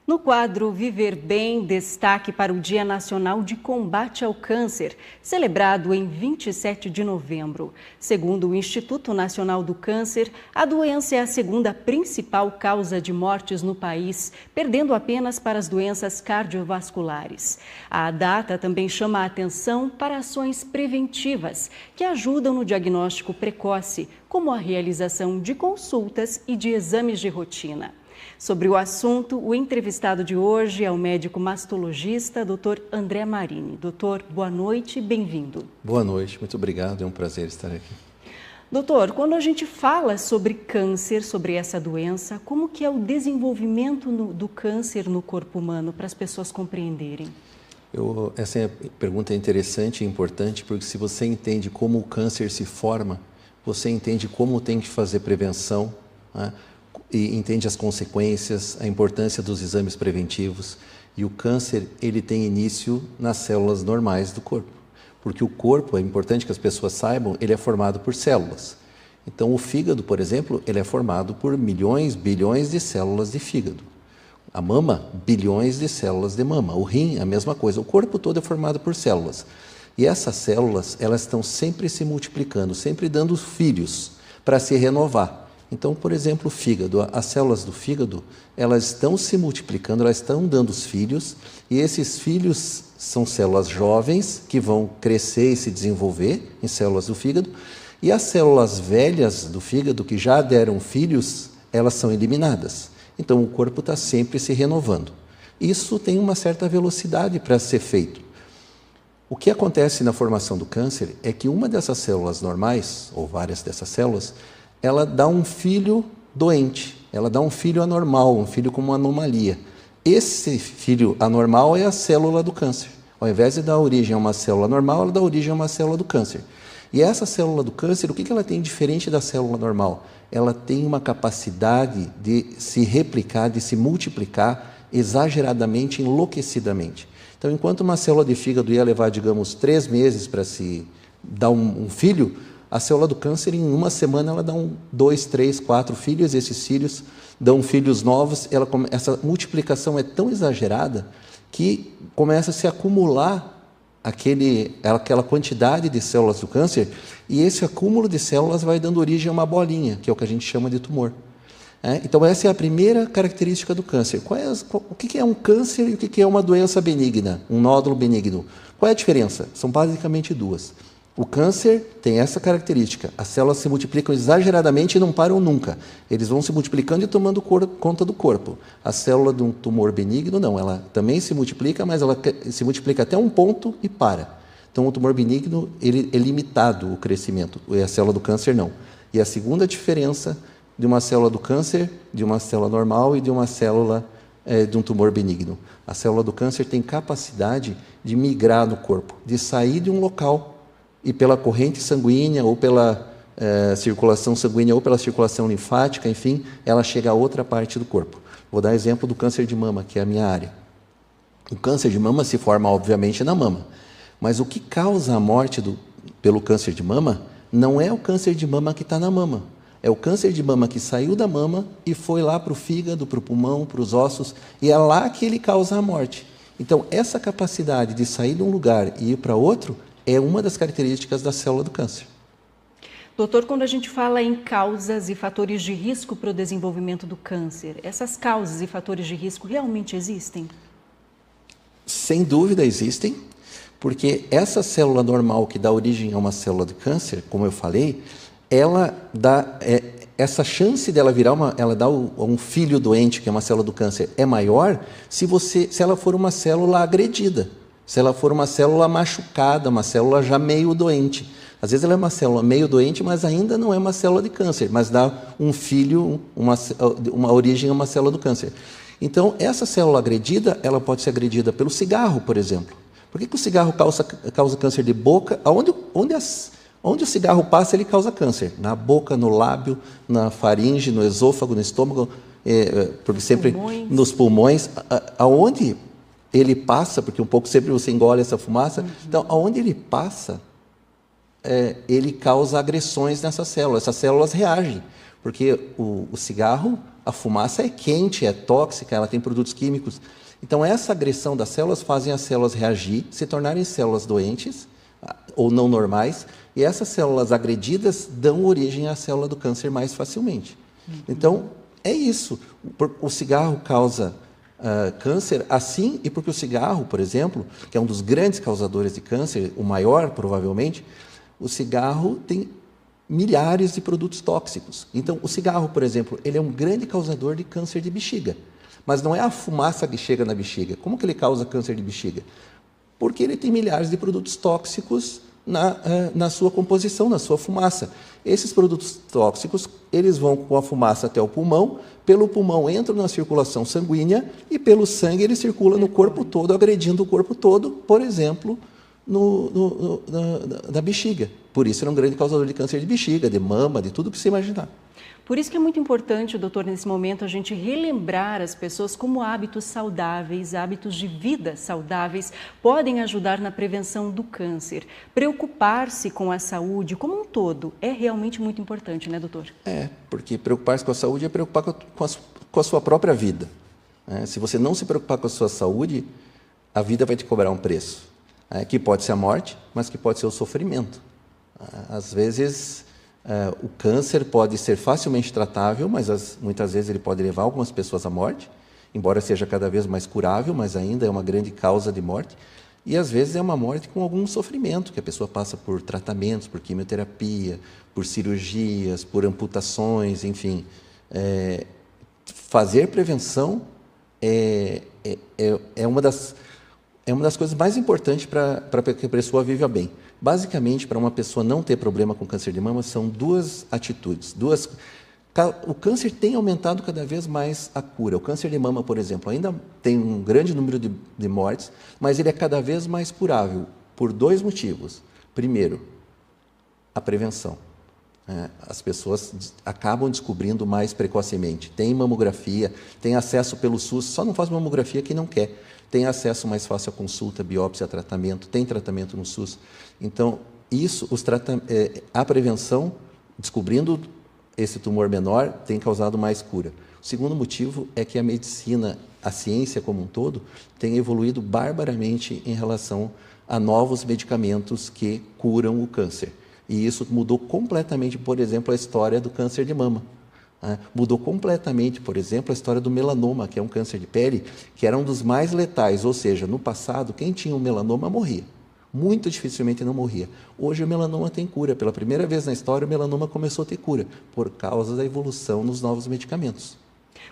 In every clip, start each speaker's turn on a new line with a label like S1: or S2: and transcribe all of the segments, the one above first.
S1: No quadro Viver Bem, destaque para o Dia Nacional de Combate ao Câncer, celebrado em 27 de novembro. Segundo o Instituto Nacional do Câncer, a doença é a segunda principal causa de mortes no país, perdendo apenas para as doenças cardiovasculares. A data também chama a atenção para ações preventivas, que ajudam no diagnóstico precoce, como a realização de consultas e de exames de rotina. Sobre o assunto, o entrevistado de hoje é o médico mastologista, Dr. André Marini. Doutor, boa noite e bem-vindo.
S2: Boa noite, muito obrigado, é um prazer estar aqui.
S1: Doutor, quando a gente fala sobre câncer, sobre essa doença, como que é o desenvolvimento do câncer no corpo humano, para as pessoas compreenderem?
S2: Essa pergunta é interessante e importante, porque se você entende como o câncer se forma, você entende como tem que fazer prevenção, né? E entende as consequências, a importância dos exames preventivos. E o câncer, ele tem início nas células normais do corpo. Porque o corpo, é importante que as pessoas saibam, ele é formado por células. Então o fígado, por exemplo, ele é formado por milhões, bilhões de células de fígado. A mama, bilhões de células de mama. O rim, a mesma coisa. O corpo todo é formado por células. E essas células, elas estão sempre se multiplicando, sempre dando filhos para se renovar. Então, por exemplo, o fígado, as células do fígado, elas estão se multiplicando, elas estão dando os filhos, e esses filhos são células jovens que vão crescer e se desenvolver em células do fígado, e as células velhas do fígado, que já deram filhos, elas são eliminadas. Então, o corpo está sempre se renovando. Isso tem uma certa velocidade para ser feito. O que acontece na formação do câncer é que uma dessas células normais, ou várias dessas células, ela dá um filho doente, ela dá um filho anormal, um filho com uma anomalia. Esse filho anormal é a célula do câncer. Ao invés de dar origem a uma célula normal, ela dá origem a uma célula do câncer. E essa célula do câncer, o que ela tem diferente da célula normal? Ela tem uma capacidade de se replicar, de se multiplicar exageradamente, enlouquecidamente. Então, enquanto uma célula de fígado ia levar, digamos, 3 meses para se dar um filho, a célula do câncer, em uma semana, ela dá 2, 3, 4 filhos, e esses filhos dão filhos novos. Essa multiplicação é tão exagerada que começa a se acumular aquela quantidade de células do câncer, e esse acúmulo de células vai dando origem a uma bolinha, que é o que a gente chama de tumor. Então, essa é a primeira característica do câncer. O que é um câncer e o que é uma doença benigna, um nódulo benigno? Qual é a diferença? São basicamente duas. O câncer tem essa característica, as células se multiplicam exageradamente e não param nunca. Eles vão se multiplicando e tomando conta do corpo. A célula de um tumor benigno, não, ela também se multiplica, mas ela se multiplica até um ponto e para. Então, o tumor benigno, ele é limitado o crescimento, e a célula do câncer não. E a segunda diferença de uma célula do câncer, de uma célula normal e de uma célula de um tumor benigno. A célula do câncer tem capacidade de migrar no corpo, de sair de um local e pela corrente sanguínea ou pela circulação sanguínea ou pela circulação linfática, enfim, ela chega a outra parte do corpo. Vou dar exemplo do câncer de mama, que é a minha área. O câncer de mama se forma, obviamente, na mama, mas o que causa a morte pelo câncer de mama não é o câncer de mama que está na mama, é o câncer de mama que saiu da mama e foi lá para o fígado, para o pulmão, para os ossos, e é lá que ele causa a morte. Então, essa capacidade de sair de um lugar e ir para outro é uma das características da célula do câncer.
S1: Doutor, quando a gente fala em causas e fatores de risco para o desenvolvimento do câncer, essas causas e fatores de risco realmente existem?
S2: Sem dúvida existem, porque essa célula normal que dá origem a uma célula de câncer, como eu falei, ela dá essa chance dela virar ela dá um filho doente, que é uma célula do câncer, é maior se ela for uma célula agredida. Se ela for uma célula machucada, uma célula já meio doente. Às vezes ela é uma célula meio doente, mas ainda não é uma célula de câncer, mas dá um filho, uma origem a uma célula do câncer. Então, essa célula agredida, ela pode ser agredida pelo cigarro, por exemplo. Por que o cigarro causa câncer de boca? Onde o cigarro passa, ele causa câncer. Na boca, no lábio, na faringe, no esôfago, no estômago, porque sempre nos pulmões. Aonde ele passa, porque um pouco sempre você engole essa fumaça, então, aonde ele passa, ele causa agressões nessas células. Essas células reagem, porque o cigarro A fumaça é quente, é tóxica, ela tem produtos químicos. Então, essa agressão das células fazem as células reagir, se tornarem células doentes ou não normais, e essas células agredidas dão origem à célula do câncer mais facilmente. Então, é isso. O cigarro causa câncer assim, e porque o cigarro, por exemplo, que é um dos grandes causadores de câncer, o maior provavelmente, o cigarro tem milhares de produtos tóxicos. Então, o cigarro, por exemplo, ele é um grande causador de câncer de bexiga. Mas não é a fumaça que chega na bexiga. Como que ele causa câncer de bexiga? Porque ele tem milhares de produtos tóxicos na sua composição, na sua fumaça. Esses produtos tóxicos, eles vão com a fumaça até o pulmão, pelo pulmão entram na circulação sanguínea e pelo sangue ele circula no corpo todo, agredindo o corpo todo, por exemplo, na bexiga. Por isso ele é um grande causador de câncer de bexiga, de mama, de tudo que você imaginar.
S1: Por isso que é muito importante, doutor, nesse momento, a gente relembrar as pessoas como hábitos saudáveis, hábitos de vida saudáveis, podem ajudar na prevenção do câncer. Preocupar-se com a saúde como um todo é realmente muito importante, né, doutor?
S2: Porque preocupar-se com a saúde é preocupar com a sua própria vida. Se você não se preocupar com a sua saúde, a vida vai te cobrar um preço, que pode ser a morte, mas que pode ser o sofrimento. Às vezes, o câncer pode ser facilmente tratável, mas muitas vezes ele pode levar algumas pessoas à morte, embora seja cada vez mais curável, mas ainda é uma grande causa de morte. E às vezes é uma morte com algum sofrimento, que a pessoa passa por tratamentos, por quimioterapia, por cirurgias, por amputações, enfim. Fazer prevenção é uma das coisas mais importantes para que a pessoa viva bem. Basicamente, para uma pessoa não ter problema com câncer de mama, são duas atitudes. O câncer tem aumentado cada vez mais a cura. O câncer de mama, por exemplo, ainda tem um grande número de mortes, mas ele é cada vez mais curável por dois motivos. Primeiro, a prevenção. As pessoas acabam descobrindo mais precocemente. Tem mamografia, tem acesso pelo SUS, só não faz mamografia quem não quer. Tem acesso mais fácil à consulta, biópsia, tratamento, tem tratamento no SUS. Então, a prevenção, descobrindo esse tumor menor, tem causado mais cura. O segundo motivo é que a medicina, a ciência como um todo, tem evoluído barbaramente em relação a novos medicamentos que curam o câncer. E isso mudou completamente, por exemplo, a história do câncer de mama. Mudou completamente, por exemplo, a história do melanoma, que é um câncer de pele, que era um dos mais letais, ou seja, no passado, quem tinha um melanoma morria. Muito dificilmente não morria. Hoje o melanoma tem cura. Pela primeira vez na história, o melanoma começou a ter cura, por causa da evolução nos novos medicamentos.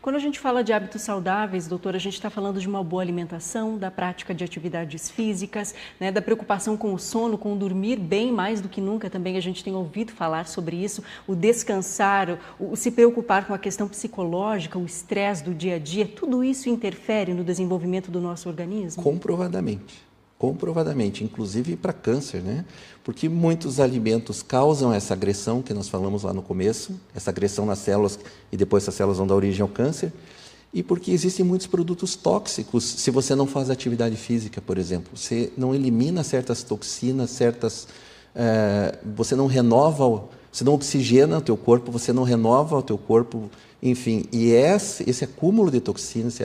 S1: Quando a gente fala de hábitos saudáveis, doutor, a gente está falando de uma boa alimentação, da prática de atividades físicas, né, da preocupação com o sono, com o dormir bem, mais do que nunca também a gente tem ouvido falar sobre isso, o descansar, o se preocupar com a questão psicológica, o estresse do dia a dia, tudo isso interfere no desenvolvimento do nosso organismo?
S2: Comprovadamente, inclusive para câncer, né? Porque muitos alimentos causam essa agressão que nós falamos lá no começo, essa agressão nas células e depois essas células vão dar origem ao câncer, e porque existem muitos produtos tóxicos se você não faz atividade física, por exemplo. Você não elimina certas toxinas, você não renova, você não oxigena o teu corpo, você não renova o teu corpo, enfim. E esse acúmulo de toxinas,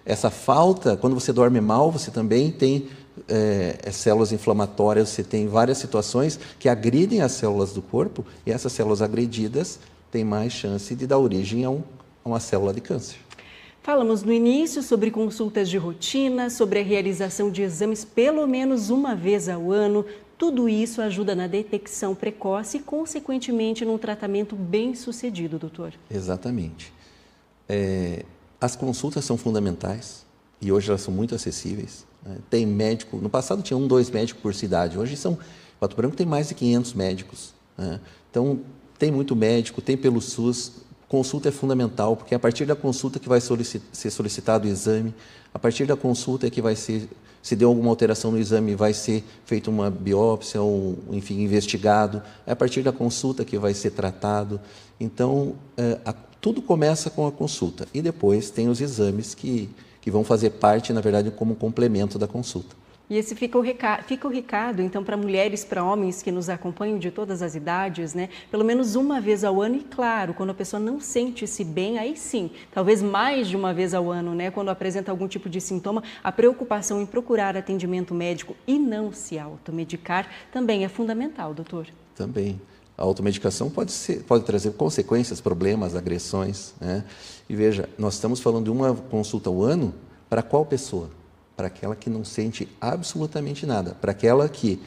S2: essa falta, quando você dorme mal, você também tem células inflamatórias, você tem várias situações que agridem as células do corpo, e essas células agredidas têm mais chance de dar origem a uma célula de câncer.
S1: Falamos no início sobre consultas de rotina, sobre a realização de exames pelo menos uma vez ao ano. Tudo isso ajuda na detecção precoce e, consequentemente, num tratamento bem sucedido, doutor. Exatamente.
S2: As consultas são fundamentais e hoje elas são muito acessíveis. Tem médico, no passado tinha 1, 2 médicos por cidade, hoje Pato Branco tem mais de 500 médicos. Então, tem muito médico, tem pelo SUS. Consulta é fundamental, porque é a partir da consulta que vai ser solicitado o exame, a partir da consulta é que vai ser, se deu alguma alteração no exame, vai ser feita uma biópsia, ou, enfim, investigado, é a partir da consulta que vai ser tratado. Então, tudo começa com a consulta, e depois tem os exames que vão fazer parte, na verdade, como complemento da consulta.
S1: E esse fica o recado, então, para mulheres, para homens que nos acompanham de todas as idades, né? Pelo menos uma vez ao ano e, claro, quando a pessoa não sente-se bem, aí sim, talvez mais de uma vez ao ano, né? Quando apresenta algum tipo de sintoma, a preocupação em procurar atendimento médico e não se automedicar também é fundamental, doutor.
S2: Também. A automedicação pode trazer consequências, problemas, agressões, né? E veja, nós estamos falando de uma consulta ao ano para qual pessoa? Para aquela que não sente absolutamente nada, para aquela que,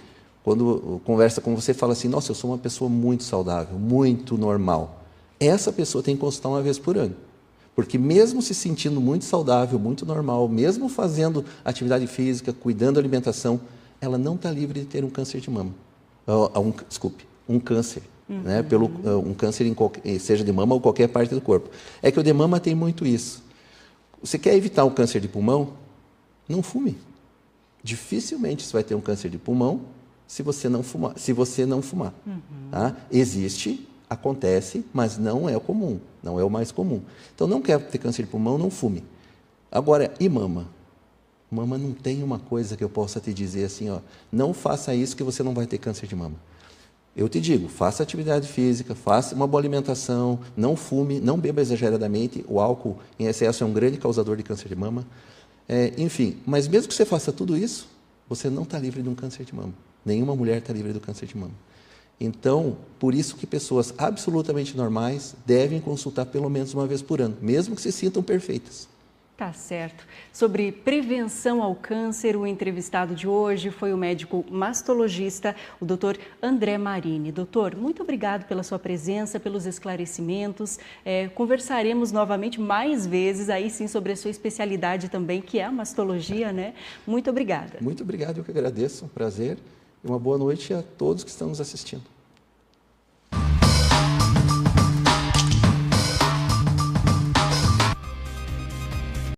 S2: quando conversa com você, fala assim, nossa, eu sou uma pessoa muito saudável, muito normal. Essa pessoa tem que consultar uma vez por ano, porque mesmo se sentindo muito saudável, muito normal, mesmo fazendo atividade física, cuidando da alimentação, ela não está livre de ter um câncer de mama. Um câncer, né? Um câncer seja de mama ou qualquer parte do corpo. É que o de mama tem muito isso. Você quer evitar um câncer de pulmão? Não fume. Dificilmente você vai ter um câncer de pulmão se você não fumar. Tá? Existe, acontece, mas não é o comum, não é o mais comum. Então, não quer ter câncer de pulmão, não fume. Agora, e mama? Mama não tem uma coisa que eu possa te dizer assim, ó, não faça isso que você não vai ter câncer de mama. Eu te digo, faça atividade física, faça uma boa alimentação, não fume, não beba exageradamente. O álcool em excesso é um grande causador de câncer de mama. Enfim, mas mesmo que você faça tudo isso, você não está livre de um câncer de mama. Nenhuma mulher está livre do câncer de mama. Então, por isso que pessoas absolutamente normais devem consultar pelo menos uma vez por ano, mesmo que se sintam perfeitas.
S1: Tá certo. Sobre prevenção ao câncer, o entrevistado de hoje foi o médico mastologista, o Dr. André Marini. Doutor, muito obrigado pela sua presença, pelos esclarecimentos. Conversaremos novamente mais vezes, aí sim, sobre a sua especialidade também, que é a mastologia, né? Muito obrigada.
S2: Muito obrigado, eu que agradeço, um prazer e uma boa noite a todos que estão nos assistindo.